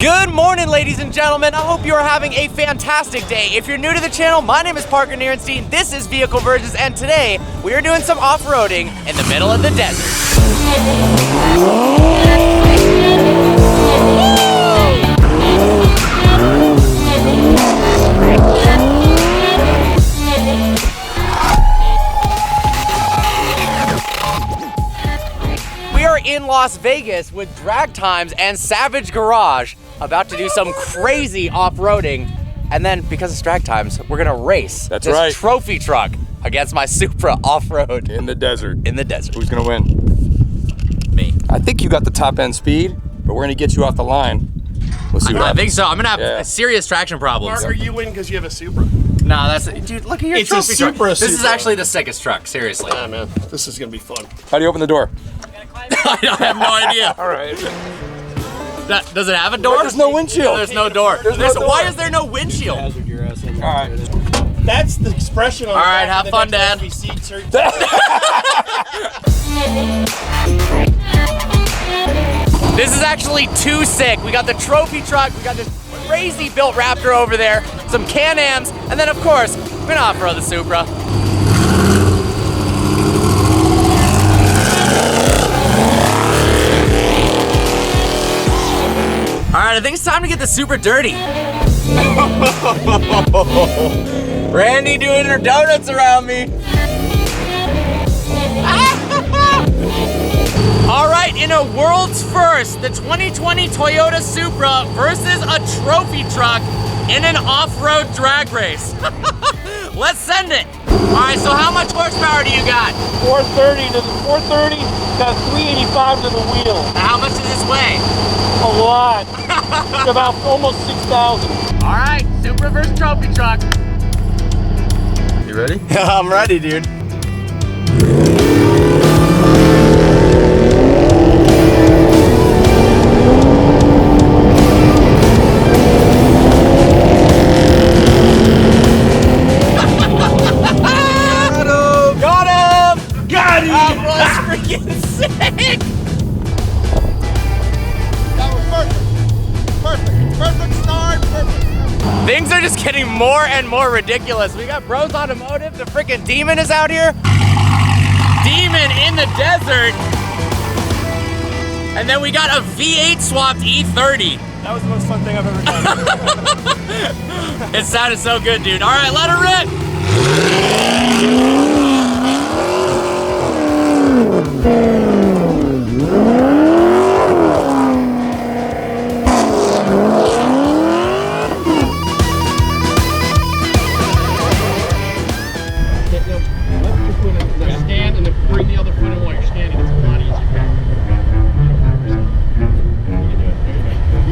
Good morning, ladies and gentlemen. I hope you are having a fantastic day. If you're new to the channel, my name is Parker Nierenstein. This is Vehicle Virgins, and today we are doing some off-roading in the middle of the desert. We are in Las Vegas with Drag Times and Savage Garage, about to do some crazy off-roading, and then because it's Drag Times, we're gonna race this trophy truck against my Supra off-road. In the desert. In the desert. Who's gonna win? Me. I think you got the top end speed, but we're gonna get you off the line. We'll see what I happens. think so. I'm gonna have serious traction problems. Parker, you win because you have a Supra. No, that's dude. Look at your It's a trophy truck. Supra. This is actually the sickest truck. Seriously. Yeah, man, this is gonna be fun. How do you open the door? I have no idea. All right. Does it have a door? There's no windshield. There's no door. There's no door. Why is there no windshield? All right. That's the expression on the All right, back have of the fun, next Dad. SUV seats are- This is actually too sick. We got the trophy truck, we got this crazy built Raptor over there, some Can-Ams, and then of course, we're gonna off-road the Supra. All right, I think it's time to get the Supra dirty. Randy doing her donuts around me. All right, in a world's first, the 2020 Toyota Supra versus a trophy truck in an off-road drag race. Let's send it. All right, so how much horsepower do you got? 430 to the 430, got 385 to the wheel. How much does this weigh? A lot. About almost 6,000. All right, Supra versus trophy truck. You ready? I'm ready, dude. Freaking sick! That was perfect start, perfect. Things are just getting more and more ridiculous. We got Bros Automotive, the freaking Demon is out here. Demon in the desert. And then we got a V8 swapped E30. That was the most fun thing I've ever done. It sounded so good, dude. All right, let her rip. Stand and then bring the other foot in while you're standing. It's a lot easier.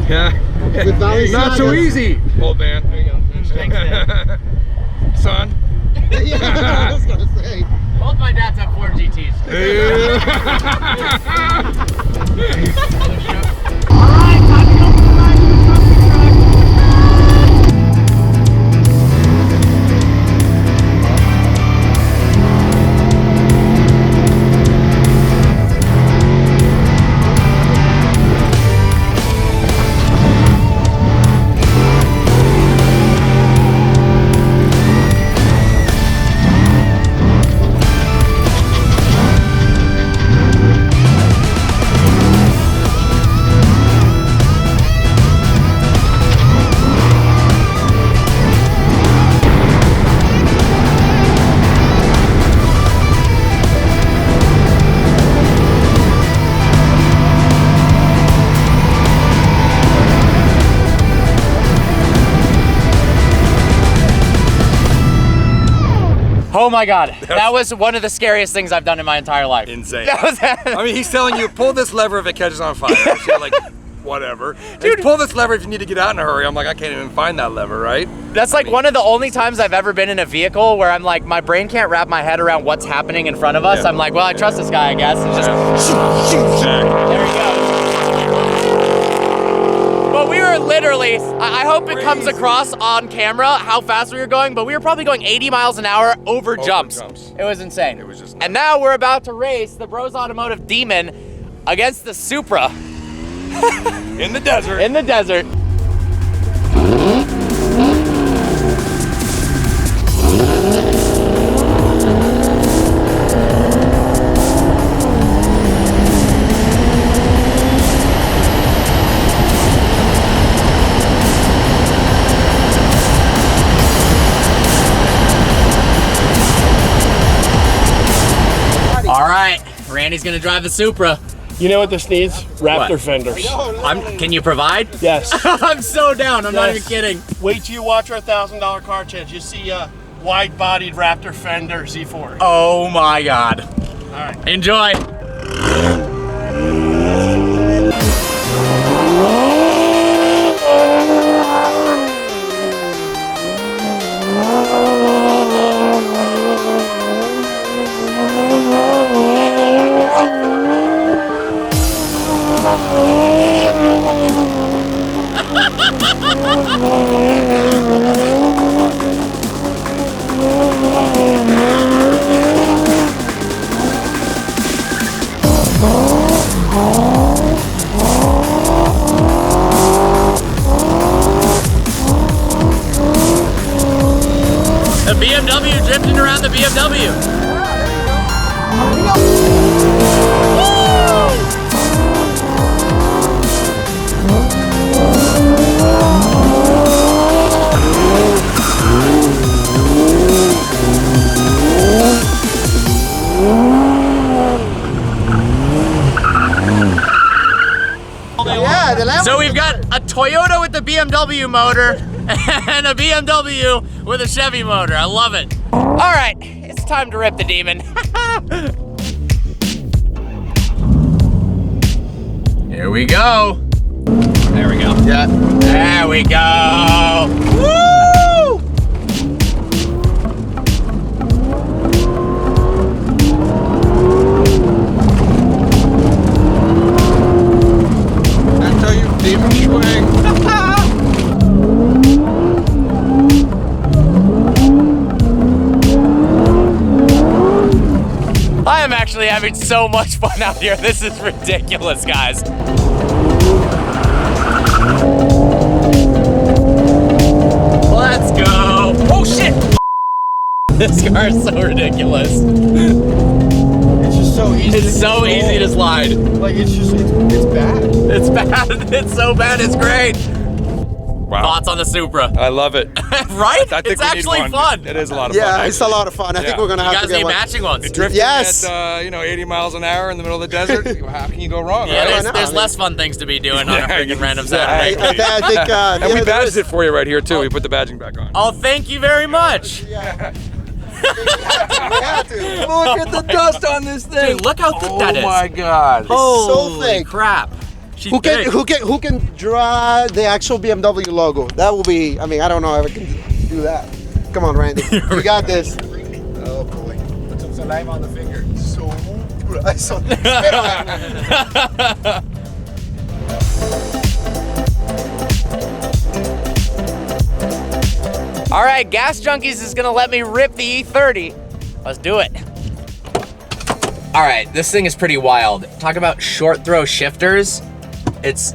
Yeah. Not so easy, old man. There you go. Thanks, Dad. Son. Yeah, I was gonna say. Both my dads have Ford GTs. All right, time to go for the ride in the trophy truck. Oh my God, that was one of the scariest things I've done in my entire life. Insane. That was I mean, he's telling you, pull this lever if it catches on fire. So you're like, whatever. Dude, pull this lever if you need to get out in a hurry. I'm like, I can't even find that lever, right? That's like one of the only times I've ever been in a vehicle where I'm like, my brain can't wrap my head around what's happening in front of us. Yeah. I'm like, well, I trust this guy, I guess. And just Exactly. there he goes. But we were literally, I hope it comes across on camera how fast we were going, but we were probably going 80 miles an hour over jumps. It was insane. It was just and now we're about to race the Bros Automotive Demon against the Supra in the desert. in the desert. All right, Randy's gonna drive the Supra. You know what this needs? Raptor What? fenders. Can you provide? Yes. I'm so down. I'm not even kidding. Wait till you watch our $1,000 car chance. You see a wide-bodied Raptor fender Z4. Oh my God. All right. Enjoy. The BMW drifting around the BMW. Yeah, the Lambo. So we've got a Toyota with the BMW motor and a BMW with a Chevy motor. I love it. All right, it's time to rip the demon. Here we go. There we go. Yeah. There we go. Woo! Until you demon swing. I am actually having so much fun out here. This is ridiculous, guys. Let's go. Oh shit! This car is so ridiculous. It's just so easy. It's so easy to slide. Like it's bad. It's bad. It's so bad. It's great. Wow. Thoughts on the Supra? I love it. Right? I think It's we need actually one. fun. It is a lot of fun. Yeah, it's a actually. lot of fun. I think Yeah. we're gonna You have guys to get need one. matching ones. Drifting Yes. at 80 miles an hour in the middle of the desert. How can you go wrong? Yeah, right? there's less fun things to be doing on a freaking random Saturday. I think And we yeah, there badged is- it for you right here too. We put the badging back on. Oh, thank you very much. We had to. Look at the dust on this thing. Dude, look how thick that is. Oh my God. so Holy thick. crap. She's Who thick. can draw the actual BMW logo? That will be. I mean, I don't know if I can do that. Come on, Randy. You got this. Oh boy. Put some saliva on the finger. So. All right, Gas Junkies is gonna let me rip the E30. Let's do it. All right, this thing is pretty wild. Talk about short throw shifters. It's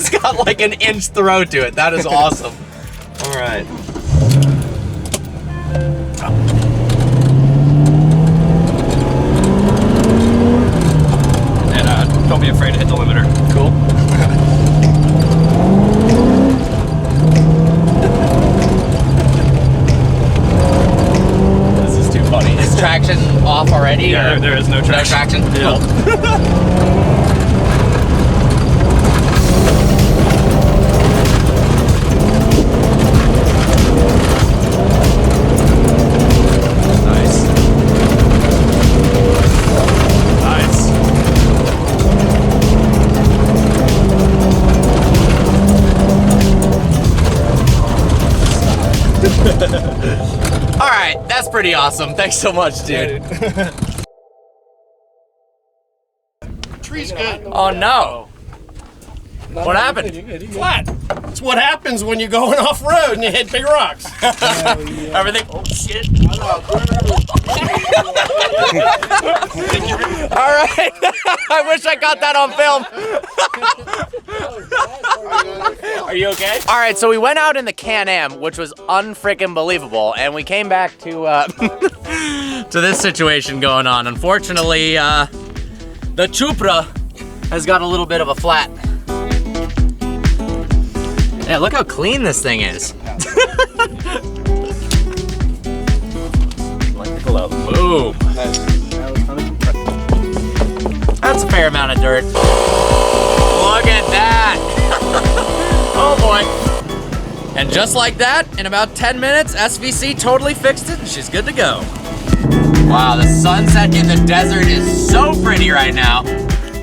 got like an inch throw to it. That is awesome. All right. And don't be afraid to hit the limiter. Cool. This is too funny. Is traction off already? Yeah, or there is no traction. No traction? Yeah. Cool. Nice. Nice. All right, that's pretty awesome. Thanks so much, dude. Tree's good. Oh no. What happened? Flat. It's what happens when you're going off road and you hit big rocks. Everything. Oh shit. All right. I wish I got that on film. Are you okay? All right, so we went out in the Can-Am, which was unfreaking believable, and we came back to to this situation going on. Unfortunately, the Supra has got a little bit of a flat. Yeah, look how clean this thing is. Boom. That's a fair amount of dirt. Look at that. Oh boy. And just like that, in about 10 minutes, SVC totally fixed it and she's good to go. Wow, the sunset in the desert is so pretty right now.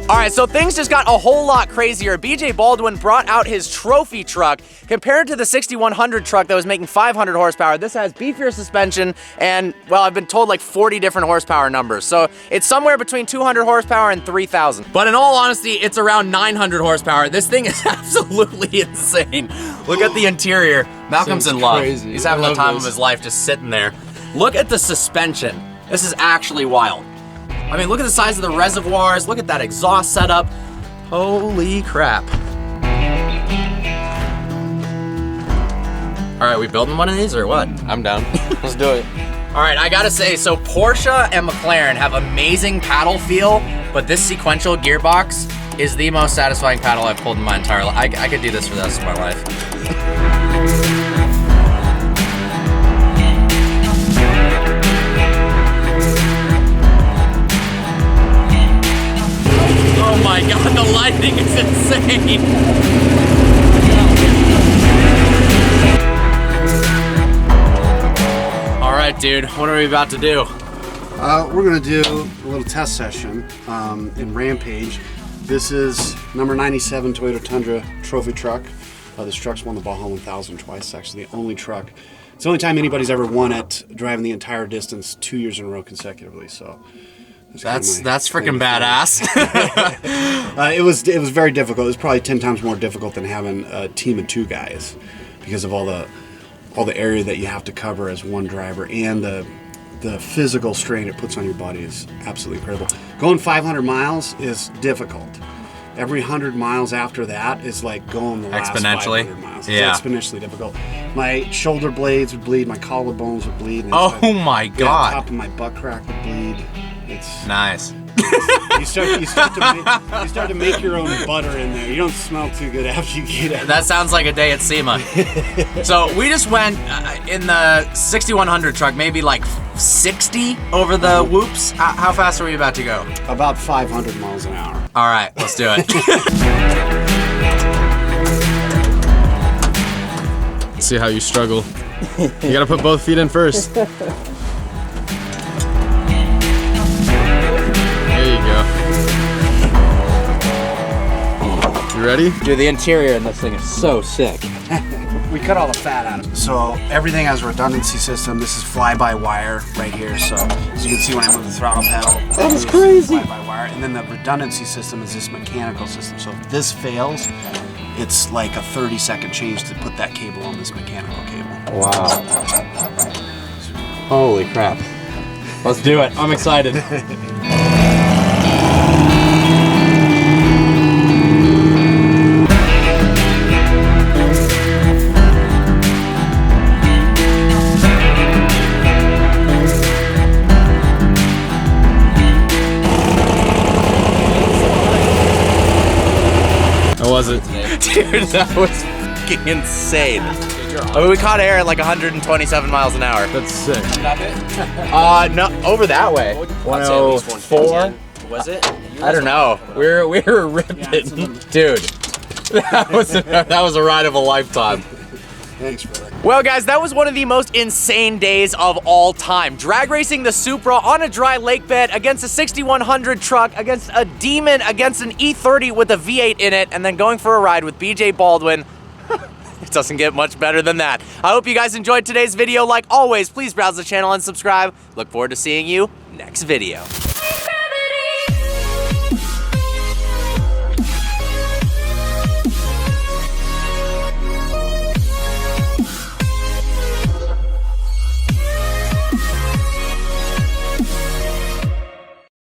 All right, so things just got a whole lot crazier. BJ Baldwin brought out his trophy truck. Compared to the 6100 truck that was making 500 horsepower, this has beefier suspension and, well, I've been told like 40 different horsepower numbers. So it's somewhere between 200 horsepower and 3,000. But in all honesty, it's around 900 horsepower. This thing is absolutely insane. Look at the interior. Malcolm's in love. Crazy. He's having the time of his life just sitting there. Look at the suspension. This is actually wild. I mean, look at the size of the reservoirs. Look at that exhaust setup. Holy crap. All right, we building one of these or what? I'm down. Let's do it. All right, I gotta say, so Porsche and McLaren have amazing paddle feel, but this sequential gearbox is the most satisfying paddle I've pulled in my entire life. I could do this for the rest of my life. Oh my God, the lighting is insane. All right, dude, what are we about to do? We're gonna do a little test session in Rampage. This is number 97 Toyota Tundra trophy truck. This truck's won the Baja 1000 twice. It's actually the only truck. It's the only time anybody's ever won it, driving the entire distance 2 years in a row consecutively. So. That's freaking badass. It was very difficult. It was probably 10 times more difficult than having a team of 2 guys because of all the area that you have to cover as one driver, and the physical strain it puts on your body is absolutely incredible. Going 500 miles is difficult. Every 100 miles after that is like going the last exponentially 500 miles. Yeah. It's exponentially difficult. My shoulder blades would bleed, my collarbones would bleed. And Oh my the God. top of my butt crack would bleed. It's Nice. you start to make your own butter in there. You don't smell too good after you get it. That sounds like a day at SEMA. So we just went in the 6100 truck, maybe like 60 over the whoops. How fast are we about to go? About 500 miles an hour. All right, let's do it. See how you struggle. You gotta put both feet in first. There you go. You ready? Dude, the interior in this thing is so sick. We cut all the fat out of it. So everything has a redundancy system. This is fly-by-wire right here. So as you can see when I move the throttle pedal, that is crazy. Fly-by-wire. And then the redundancy system is this mechanical system. So if this fails, it's like a 30-second change to put that cable on this mechanical cable. Wow. Holy crap. Let's do it. I'm excited. How was it? Dude, that was fucking insane. I mean, we caught air at like 127 miles an hour. That's sick. No, over that way. 104? Was it? I don't know. We were ripping. Dude, that was a ride of a lifetime. Thanks, brother. Well, guys, that was one of the most insane days of all time. Drag racing the Supra on a dry lake bed against a 6100 truck, against a Demon, against an E30 with a V8 in it, and then going for a ride with BJ Baldwin. It doesn't get much better than that. I hope you guys enjoyed today's video. Like always, please browse the channel and subscribe. Look forward to seeing you next video.